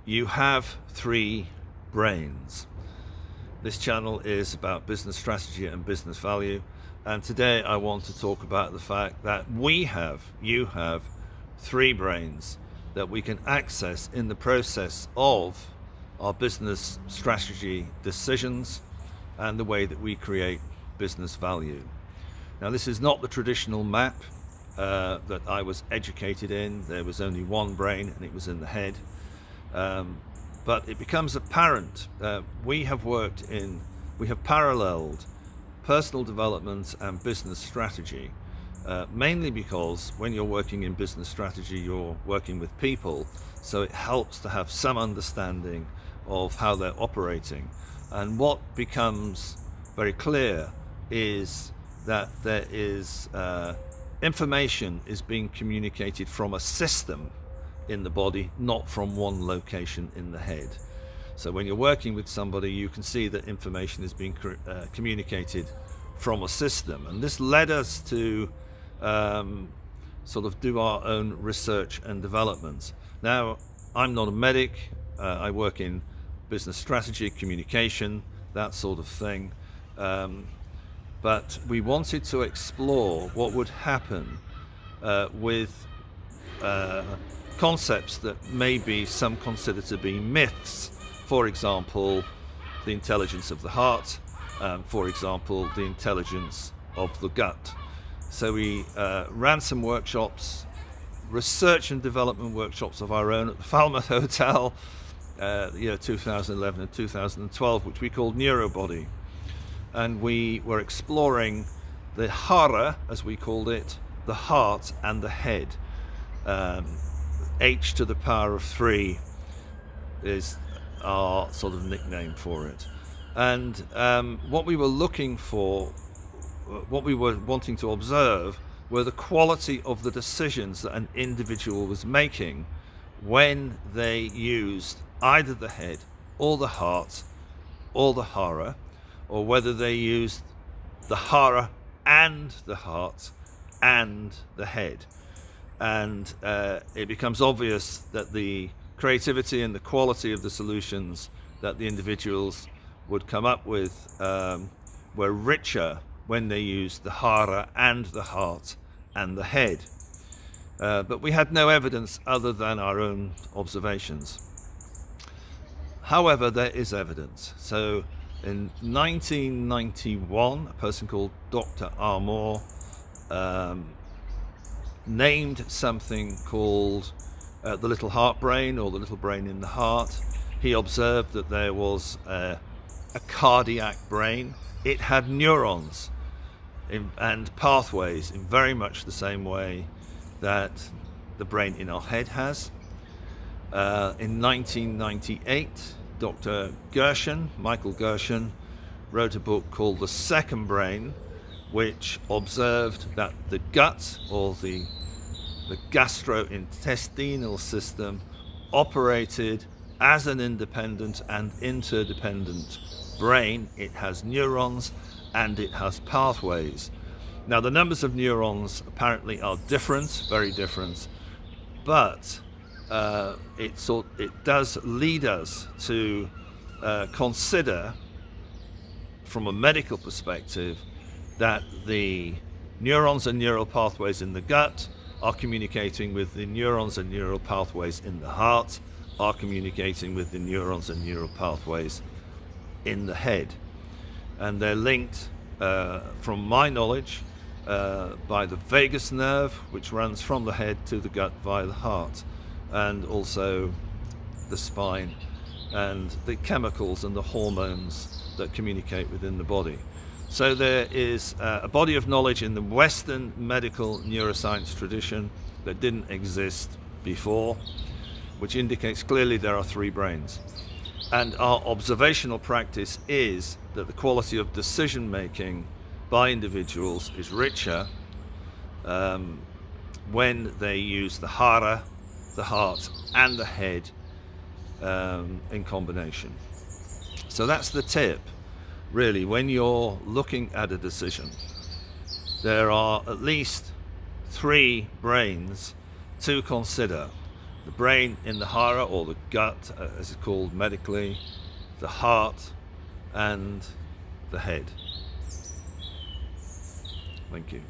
You have three brains. This channel is about business strategy and business value, and today I want to talk about the fact that you have three brains that we can access in the process of our business strategy decisions and the way that we create business value. Now, this is not the traditional map that I was educated in. There was only one brain and it was in the head. But it becomes apparent we have paralleled personal development and business strategy, mainly because when you're working in business strategy, you're working with people, so it helps to have some understanding of how they're operating. And what becomes very clear is that there is information is being communicated from a system in the body, not from one location in the head. So when you're working with somebody, you can see that information is being communicated from a system, and this led us to sort of do our own research and development. Now, I'm not a medic. I work in business strategy, communication, that sort of thing, but we wanted to explore what would happen with concepts that maybe some consider to be myths. For example, the intelligence of the heart, for example, the intelligence of the gut. So we ran some workshops, research and development workshops of our own at the Falmouth Hotel, the year 2011 and 2012, which we called Neurobody. And we were exploring the Hara, as we called it, the heart and the head. H to the power of 3 is our sort of nickname for it. And what we were looking for, what we were wanting to observe, were the quality of the decisions that an individual was making when they used either the head or the heart or the Hara, or whether they used the Hara and the heart and the head. And it becomes obvious that the creativity and the quality of the solutions that the individuals would come up with were richer when they used the Hara and the heart and the head. But we had no evidence other than our own observations. However, there is evidence. So in 1991, a person called Dr. Armour named something called the little heart brain, or the little brain in the heart. He observed that there was a cardiac brain. It had neurons and pathways in very much the same way that the brain in our head has. In 1998, Dr. Michael Gershon, wrote a book called The Second Brain, which observed that the gut, or the gastrointestinal system, operated as an independent and interdependent brain. It has neurons and it has pathways. Now, the numbers of neurons apparently are different, very different, but it does lead us to consider, from a medical perspective, that the neurons and neural pathways in the gut are communicating with the neurons and neural pathways in the heart, are communicating with the neurons and neural pathways in the head. And they're linked, from my knowledge, by the vagus nerve, which runs from the head to the gut via the heart, and also the spine, and the chemicals and the hormones that communicate within the body. So there is a body of knowledge in the Western medical neuroscience tradition that didn't exist before, which indicates clearly there are three brains. And our observational practice is that the quality of decision making by individuals is richer when they use the Hara, the heart and the head in combination. So that's the tip. Really, when you're looking at a decision, there are at least three brains to consider. The brain in the Hara, or the gut as it's called medically, the heart, and the head. Thank you.